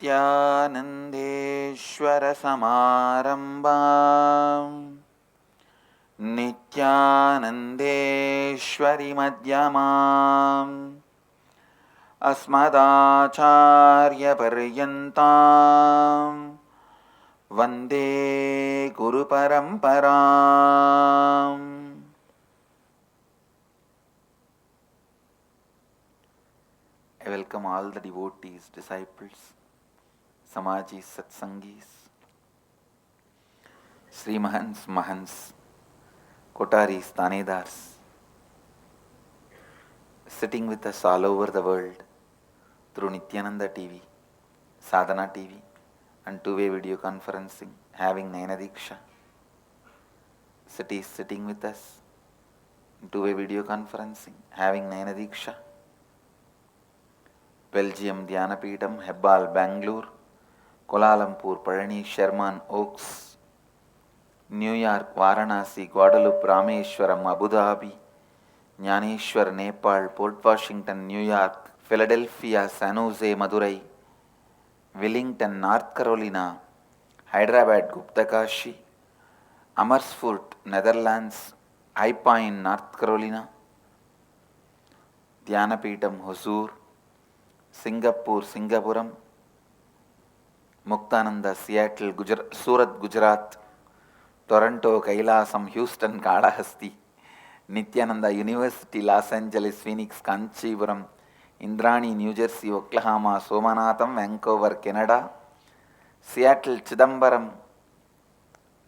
नित्यानन्देश्वरसमारम्भां नित्यानन्देश्वरिमध्यमाम् अस्मदाचार्यपर्यन्तां वन्दे गुरुपरम्पराम्. I welcome all the devotees, disciples, Samajis, Satsangis, Sri Mahans, Mahans, Kotaris, Tanedars, sitting with us all over the world through Nithyananda TV, Sadhana TV, and two-way video conferencing, having Nainadiksha. Cities sitting with us in two-way video conferencing, having Nainadiksha. Belgium, Dhyanapitham, Hebbal, Bangalore, Kuala Lumpur, Palani, Sherman Oaks, New York, Varanasi, Guadalupe, Rameshwaram, Abu Dhabi, Jnaneshwar, Nepal, Port Washington, New York, Philadelphia, San Jose, Madurai, Wellington, North Carolina, Hyderabad, Guptakashi, Amersfoort, Netherlands, High Pine, North Carolina, Dhyanapitham, Hosur, Singapore, Singapuram, Muktananda, Seattle, Surat, Gujarat, Toronto, Kailasam, Houston, Kalahasti, Nithyananda University, Los Angeles, Phoenix, Kanchipuram, Indrani, New Jersey, Oklahoma, Somanatham, Vancouver, Canada, Seattle, Chidambaram,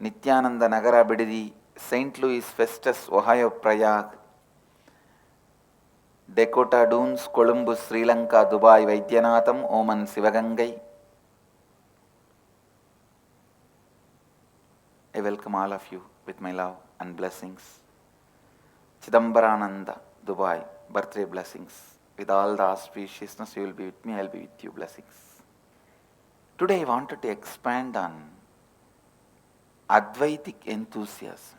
Nithyananda Nagara Bididi, St. Louis, Festus, Ohio, Prayag, Dakota Dunes, Columbus, Sri Lanka, Dubai, Vaidyanatham, Oman, Sivagangai. I welcome all of you with my love and blessings. Chidambarananda, Dubai, birthday blessings. With all the auspiciousness, you will be with me, I will be with you, blessings. Today I wanted to expand on Advaitic enthusiasm.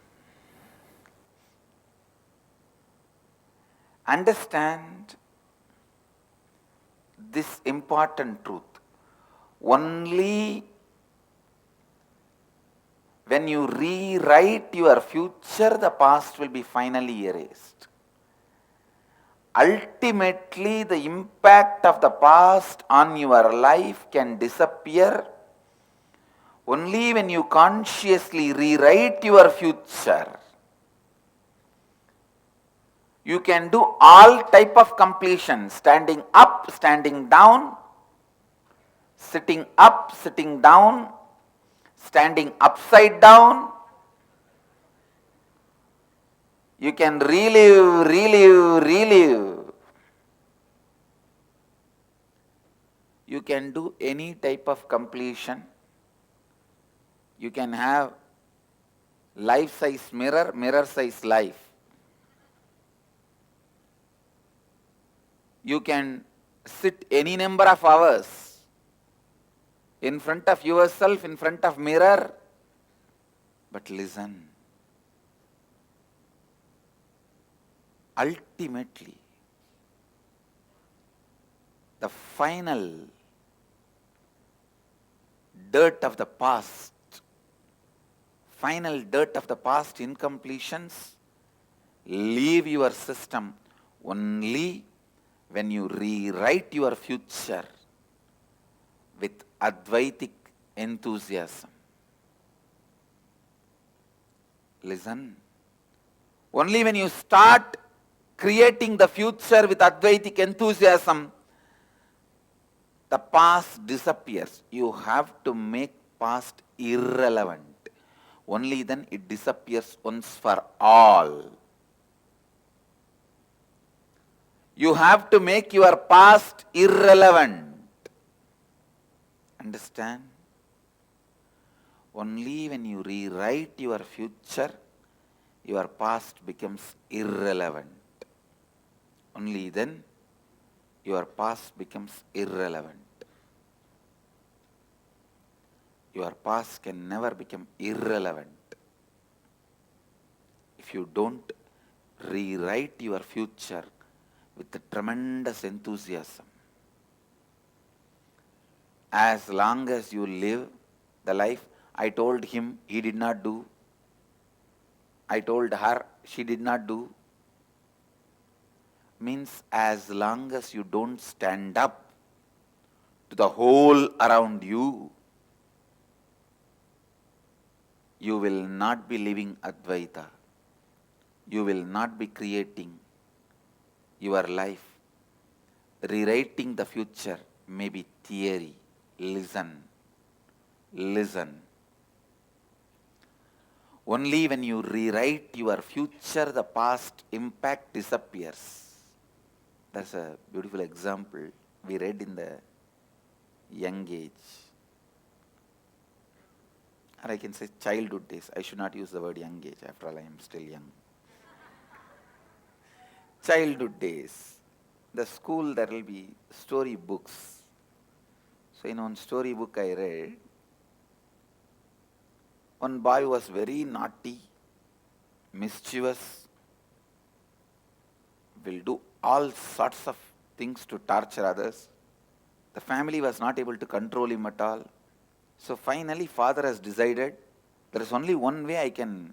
Understand this important truth. Only when you rewrite your future, the past will be finally erased. Ultimately, the impact of the past on your life can disappear only when you consciously rewrite your future. You can do all type of completions, standing up, standing down, sitting up, sitting down, standing upside down. You can relive, relive, relive. You can do any type of completion. You can have life-size mirror, mirror-size life. You can sit any number of hours in front of yourself, in front of mirror, but listen. Ultimately, the final dirt of the past, incompletions, leave your system only when you rewrite your future with Advaitic enthusiasm. Listen. Only when you start creating the future with Advaitic enthusiasm, the past disappears. You have to make past irrelevant. Only then it disappears once for all. You have to make your past irrelevant. Understand? Only when you rewrite your future, your past becomes irrelevant. Only then your past becomes irrelevant. Your past can never become irrelevant if you don't rewrite your future with a tremendous enthusiasm. as long as you live the life, I told him, he did not do. I told her, she did not do. Means as long as you don't stand up to the whole around you, you will not be living Advaita. You will not be creating your life. Rewriting the future may be theory. Listen. Only when you rewrite your future, the past impact disappears. That's a beautiful example we read in the young age. Or I can say childhood days. I should not use the word young age. After all, I am still young. Childhood days. The school, there will be story books. So in one story book I read, one boy was very naughty, mischievous, will do all sorts of things to torture others. The family was not able to control him at all. So finally father has decided, there is only one way I can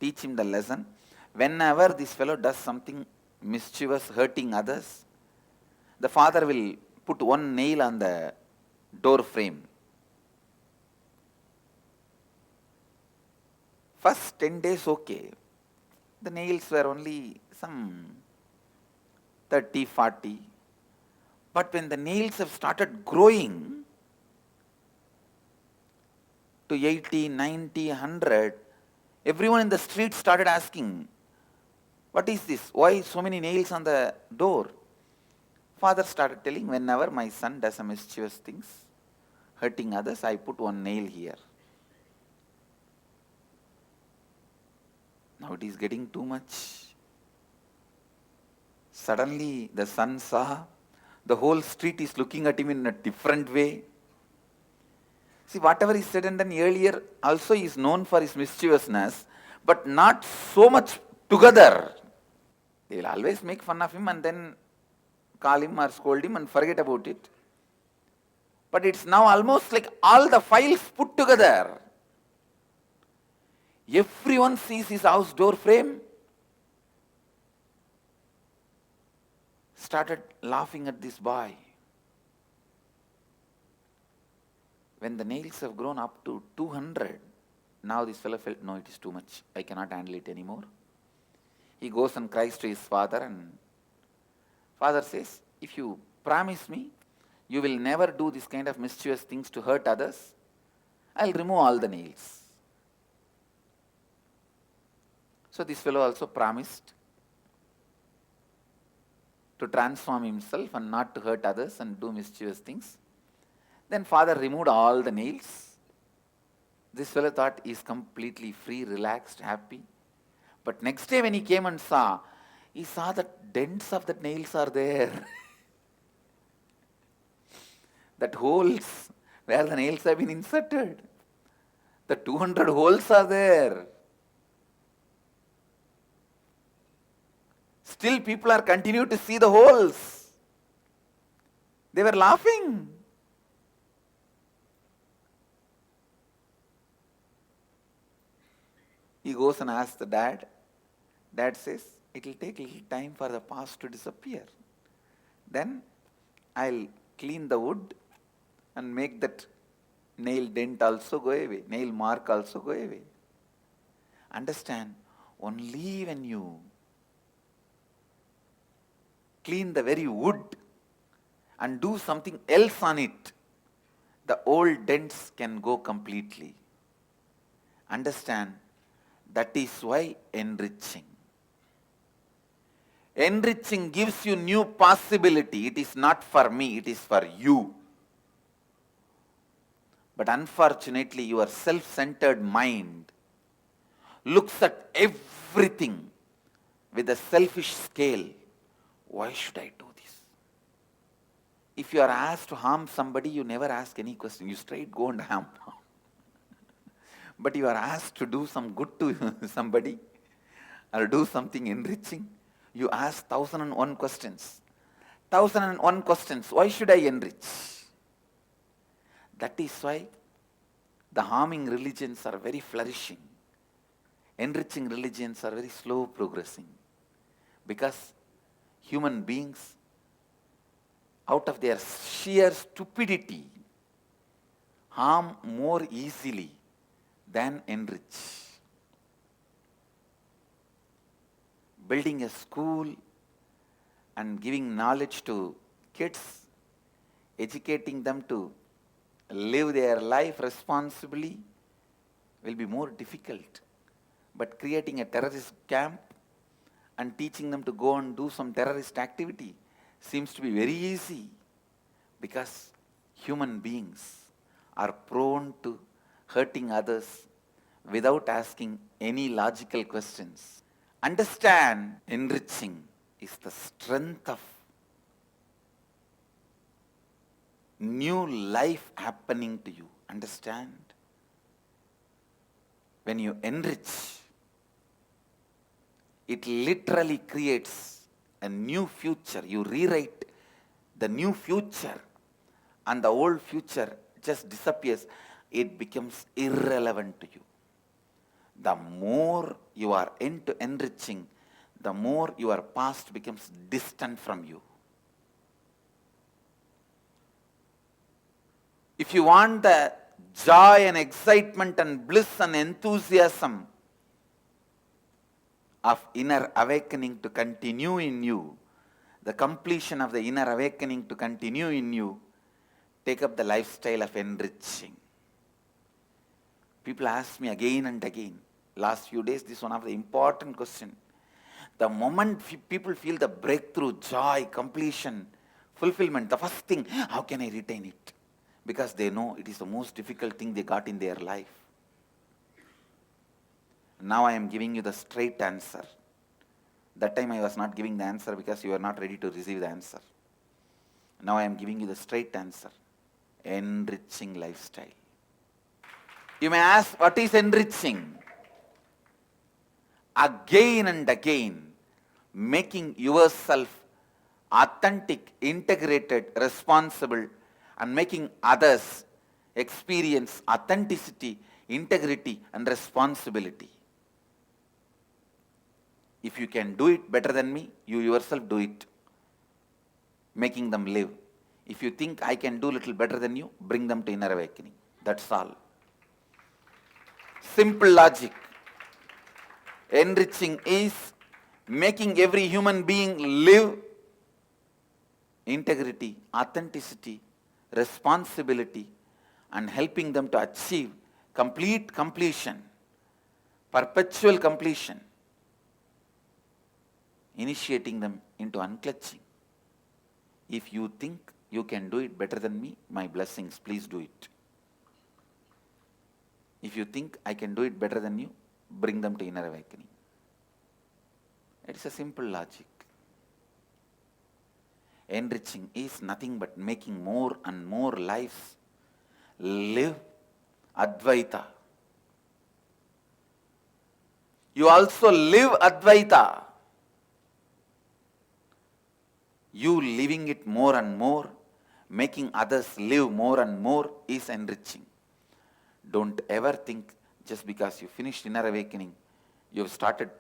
teach him the lesson. Whenever this fellow does something mischievous, hurting others, the father will put one nail on the door frame. First 10 days okay. The nails were only some 30, 40. But when the nails have started growing to 80, 90, 100, everyone in the street started asking, what is this? Why so many nails on the door? Father started telling, whenever my son does some mischievous things, hurting others, I put one nail here. Now it is getting too much. Suddenly the son saw the whole street is looking at him in a different way. See, whatever he said and done earlier also he is known for his mischievousness, but not so much together. They will always make fun of him and then call him or scold him and forget about it. But it's now almost like all the files put together. Everyone sees his house door frame. Started laughing at this boy. When the nails have grown up to 200, now this fellow felt, no, it is too much. I cannot handle it anymore. He goes and cries to his father, and father says, if you promise me, you will never do this kind of mischievous things to hurt others, I'll remove all the nails. So this fellow also promised to transform himself and not to hurt others and do mischievous things. Then father removed all the nails. This fellow thought he is completely free, relaxed, happy. But next day when he came and saw, he saw that dents of the nails are there. That holes where the nails have been inserted. The 200 holes are there. Still people are continuing to see the holes. They were laughing. He goes and asks the dad. Dad says, it will take a little time for the past to disappear. Then I'll clean the wood and make that nail dent also go away, nail mark also go away. Understand, only when you clean the very wood and do something else on it, the old dents can go completely. Understand, that is why enriching. Enriching gives you new possibility. It is not for me, it is for you. But unfortunately, your self-centered mind looks at everything with a selfish scale. Why should I do this? If you are asked to harm somebody, you never ask any question. You straight go and harm. But you are asked to do some good to somebody or do something enriching, you ask 1001 questions. 1001 questions. Why should I enrich? That is why the harming religions are very flourishing. Enriching religions are very slow progressing. Because human beings, out of their sheer stupidity, harm more easily than enrich. Building a school and giving knowledge to kids, educating them to live their life responsibly will be more difficult. But creating a terrorist camp and teaching them to go and do some terrorist activity seems to be very easy, because human beings are prone to hurting others without asking any logical questions. Understand, enriching is the strength of new life happening to you. Understand? When you enrich, it literally creates a new future. You rewrite the new future, and the old future just disappears. It becomes irrelevant to you. The more you are into enriching, the more your past becomes distant from you. If you want the joy and excitement and bliss and enthusiasm of inner awakening to continue in you, the completion of the inner awakening to continue in you, take up the lifestyle of enriching. People ask me again and again, last few days, this is one of the important questions. The moment people feel the breakthrough, joy, completion, fulfillment, the first thing, how can I retain it? Because they know it is the most difficult thing they got in their life. Now I am giving you the straight answer. That time I was not giving the answer because you were not ready to receive the answer. Now I am giving you the straight answer. Enriching lifestyle. You may ask, what is enriching? Again and again, making yourself authentic, integrated, responsible, and making others experience authenticity, integrity, and responsibility. If you can do it better than me, you yourself do it, making them live. If you think I can do little better than you, bring them to inner awakening. That's all. Simple logic. Enriching is making every human being live integrity, authenticity, responsibility, and helping them to achieve complete completion, perpetual completion, initiating them into unclutching. If you think you can do it better than me, my blessings, please do it. If you think I can do it better than you, bring them to inner awakening. It's a simple logic. Enriching is nothing but making more and more lives live advaitha. You also live advaitha. You living it more and more, making others live more and more is enriching. Don't ever think just because you finished inner awakening, you have started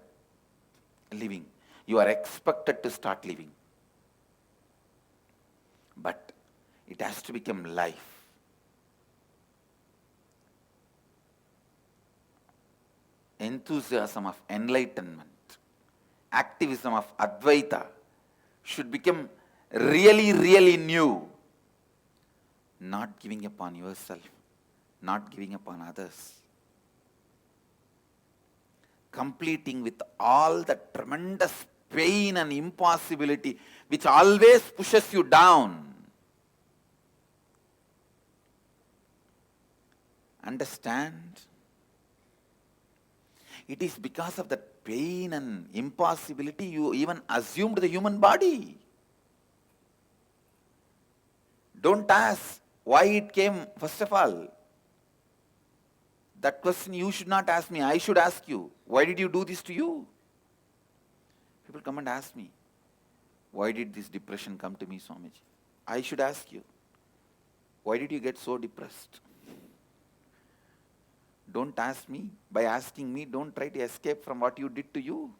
living. You are expected to start living. But it has to become life. Enthusiasm of enlightenment, activism of advaitha should become really, really new. Not giving up on yourself, not giving up on others. Completing with all the tremendous pain and impossibility which always pushes you down. Understand? It is because of that pain and impossibility you even assumed the human body. Don't ask why it came, first of all. That question you should not ask me, I should ask you. Why did you do this to you? People come and ask me, why did this depression come to me, Swamiji? I should ask you, Why did you get so depressed? Don't ask me. By asking me, don't try to escape from what you did to you.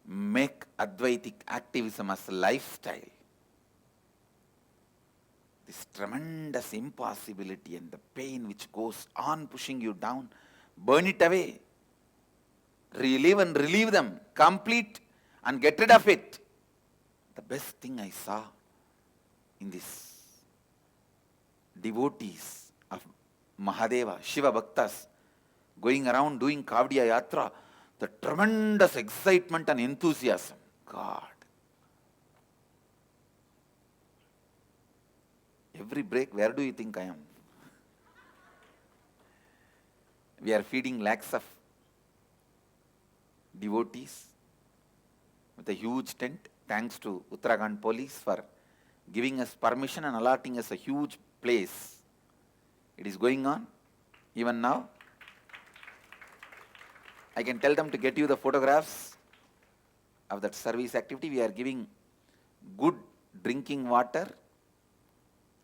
Make Advaitic activism as a lifestyle. This tremendous impossibility and the pain which goes on pushing you down, burn it away. Relive and relieve them. Complete and get rid of it. The best thing I saw in this devotees of Mahadeva, Shiva Bhaktas, going around doing Kavdiya Yatra, the tremendous excitement and enthusiasm. God. Every break, where do you think I am? We are feeding lakhs of devotees with a huge tent. Thanks to Uttarakhand police for giving us permission and allotting us a huge place. It is going on even now. I can tell them to get you the photographs of that service activity. We are giving good drinking water,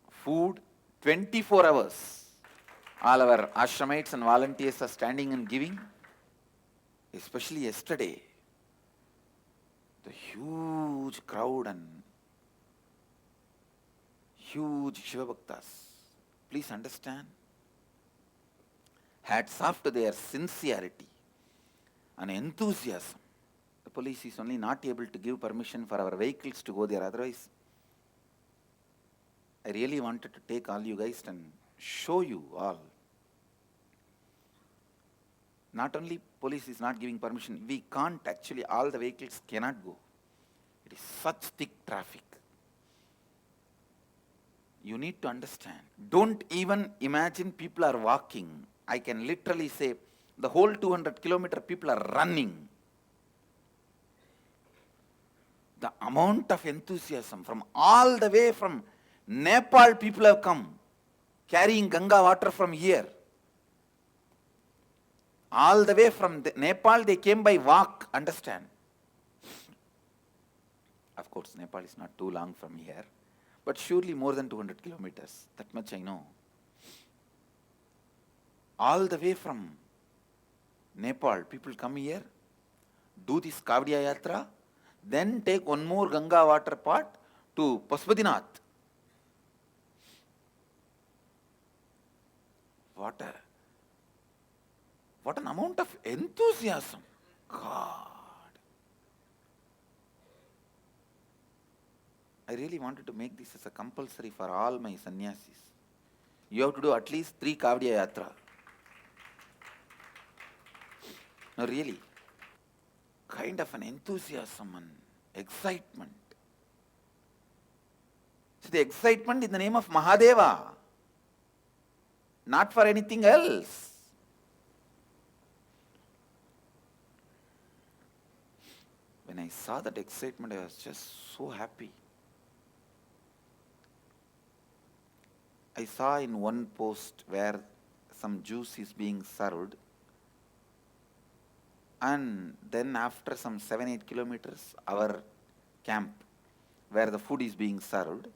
food, 24 hours. All our ashramites and volunteers are standing and giving. Especially yesterday, the huge crowd and huge Shiva Bhaktas. Please understand. Hats off to their sincerity and enthusiasm. The police is only not able to give permission for our vehicles to go there. Otherwise, I really wanted to take all you guys and show you all. Not only police is not giving permission, we can't actually, all the vehicles cannot go. It is such thick traffic. You need to understand. Don't even imagine people are walking. I can literally say the whole 200 kilometer people are running. The amount of enthusiasm from all the way from Nepal, people have come carrying Ganga water from here. All the way from Nepal, they came by walk, understand. Of course, Nepal is not too long from here, but surely more than 200 kilometers. That much I know. All the way from Nepal, people come here, do this Kavdiya Yatra, then take one more Ganga water pot to Pasupatinath. What an amount of enthusiasm. God. I really wanted to make this as a compulsory for all my sannyasis. You have to do at least 3 Kavdiya Yatra. No, really. Kind of an enthusiasm and excitement. So the excitement in the name of Mahadeva, not for anything else. When I saw that excitement, I was just so happy. I saw in one post where some juice is being served, and then after some 7-8 kilometers, our camp where the food is being served,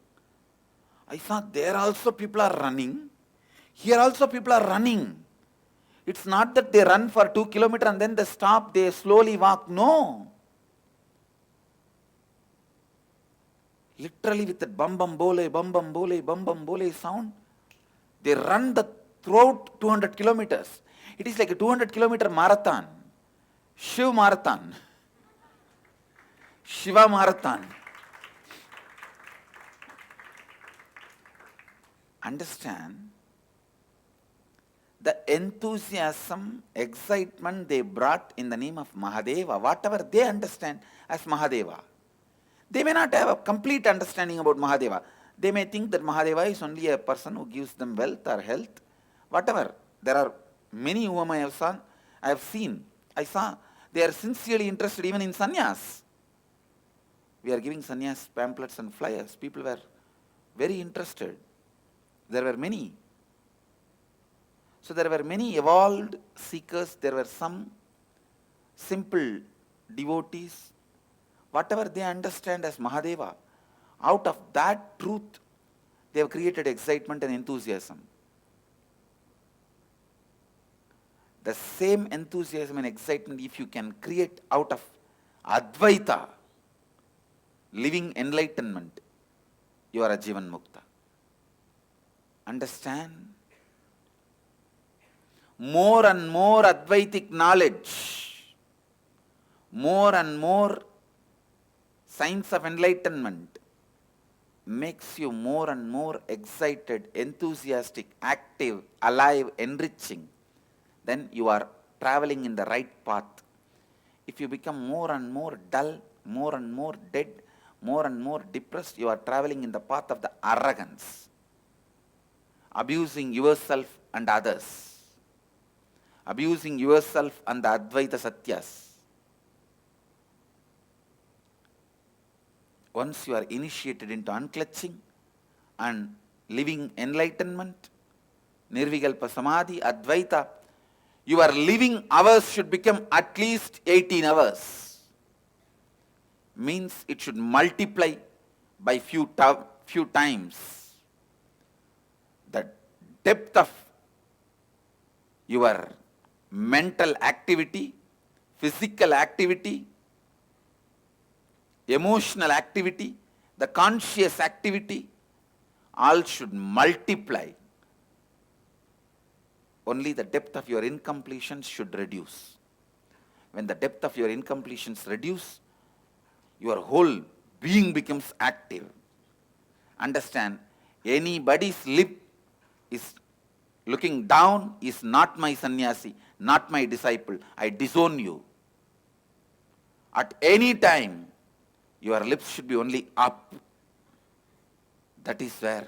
I saw there also people are running, here also people are running. It's not that they run for 2 kilometers and then they stop, they slowly walk, no. Literally with that bum bum bole sound, they run the throughout 200 kilometers. It is like a 200-kilometer marathon. Shiva marathon. Shiva marathon. Understand? The enthusiasm, excitement they brought in the name of Mahadeva, whatever they understand as Mahadeva. They may not have a complete understanding about Mahadeva. They may think that Mahadeva is only a person who gives them wealth or health, whatever. There are many whom I have seen. I saw they are sincerely interested even in sannyas. We are giving sannyas pamphlets and flyers. People were very interested. There were many. So there were many evolved seekers. There were some simple devotees whatever they understand as Mahadeva, out of that truth, they have created excitement and enthusiasm. The same enthusiasm and excitement, if you can create out of Advaita, living enlightenment, you are a Jeevan Mukta. Understand? More and more Advaitic knowledge, more and more science of enlightenment makes you more and more excited, enthusiastic, active, alive, enriching. Then you are traveling in the right path. If you become more and more dull, more and more dead, more and more depressed, you are traveling in the path of the arrogance, abusing yourself and others, abusing yourself and the Advaita Satyas. Once you are initiated into unclutching and living enlightenment, Nirvikalpa Samadhi, Advaita, your living hours should become at least 18 hours. Means it should multiply by few times. The depth of your mental activity, physical activity, emotional activity, the conscious activity, all should multiply. Only the depth of your incompletions should reduce. When the depth of your incompletions reduce, your whole being becomes active. Understand, anybody's lip is looking down is not my sannyasi, not my disciple. I disown you. At any time, your lips should be only up. That is where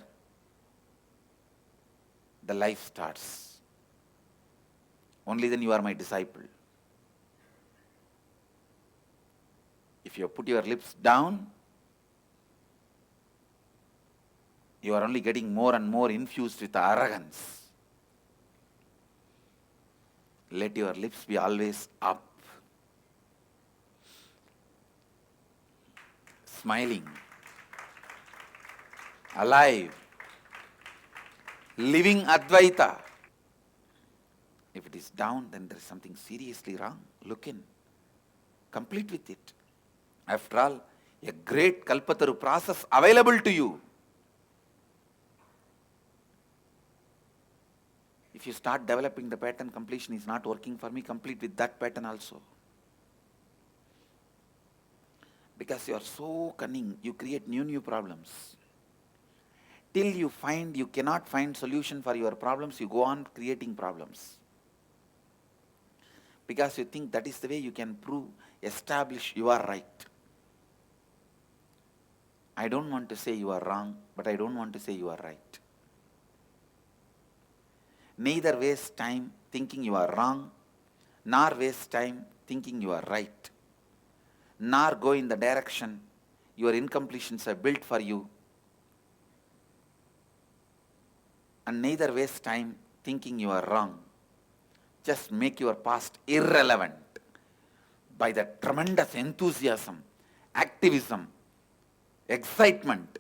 the life starts. Only then you are my disciple. If you put your lips down, you are only getting more and more infused with arrogance. Let your lips be always up, smiling, alive, living Advaita. If it is down, then there is something seriously wrong. Look in. Complete with it. After all, a great Kalpataru process available to you. If you start developing the pattern, completion is not working for me, complete with that pattern also. Because you are so cunning, you create new problems. Till you cannot find solution for your problems, you go on creating problems. Because you think that is the way you can establish you are right. I don't want to say you are wrong, but I don't want to say you are right. Neither waste time thinking you are wrong, nor waste time thinking you are right. Nor go in the direction your incompletions are built for you. And neither waste time thinking you are wrong. Just make your past irrelevant by the tremendous enthusiasm, activism, excitement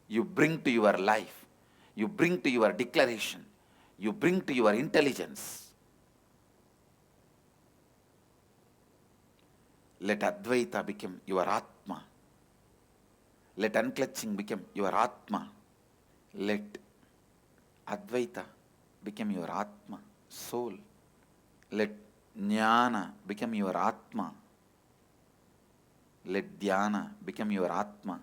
you bring to your life, you bring to your declaration, you bring to your intelligence. Let Advaita become your Atma. Let unclutching become your Atma. Let Advaita become your Atma, soul. Let Jnana become your Atma. Let Dhyana become your Atma.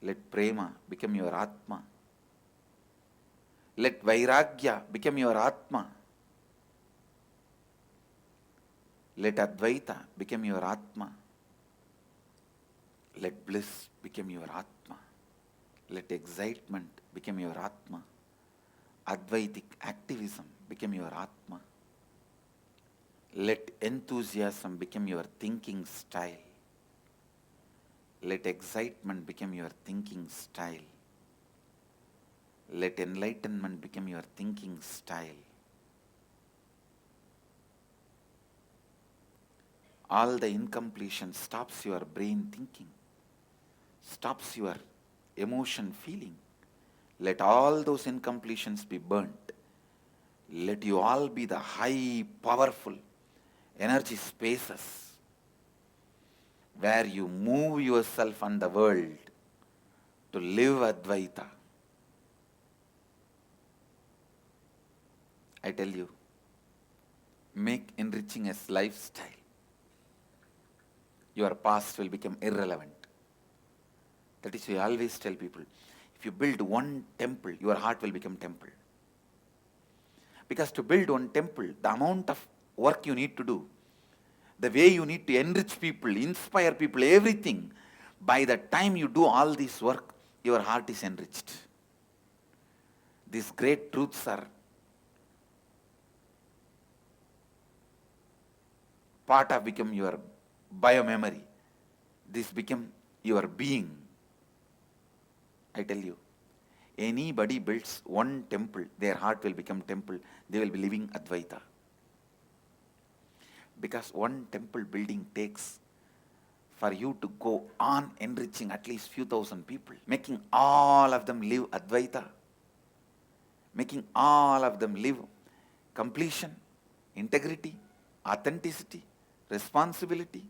Let Prema become your Atma. Let Vairagya become your Atma. Let Advaita become your Atma. Let bliss become your Atma. Let excitement become your Atma. Advaitic activism become your Atma. Let enthusiasm become your thinking style. Let excitement become your thinking style. Let enlightenment become your thinking style. all the incompletion stops your brain thinking, stops your emotion feeling. Let all those incompletions be burnt. Let you all be the high, powerful energy spaces where you move yourself and the world to live Advaita. I tell you, make enriching as lifestyle. Your past will become irrelevant. That is why I always tell people, if you build one temple, your heart will become temple. Because to build one temple, the amount of work you need to do, the way you need to enrich people, inspire people, everything, by the time you do all this work, your heart is enriched. These great truths are part of become your biomemory. This become your being. I tell you, anybody builds one temple, their heart will become temple. They will be living Advaita. Because one temple building takes for you to go on enriching at least few thousand people, making all of them live Advaita, making all of them live completion, integrity, authenticity, responsibility.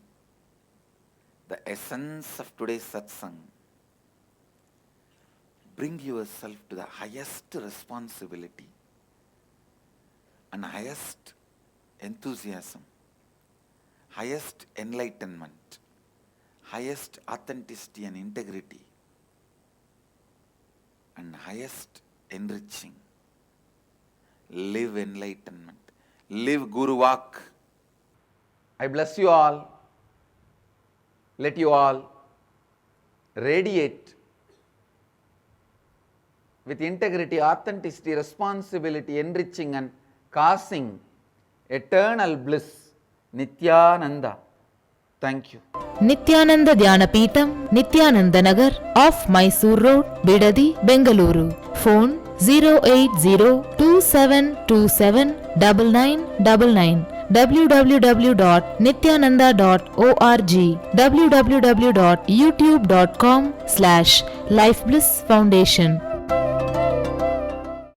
The essence of today's satsang. Bring yourself to the highest responsibility and highest enthusiasm, highest enlightenment, highest authenticity and integrity, and highest enriching. Live enlightenment. Live Guru Vak. I bless you all. Let you all radiate with integrity, authenticity, responsibility, enriching and causing eternal bliss. Nithyananda. Thank you. Nithyananda Dhyanapeetham, Nithyananda Nagar, off Mysore Road, Bidadi, Bengaluru. Phone 08027279999. www.nithyananda.org, www.youtube.com/Life Bliss Foundation.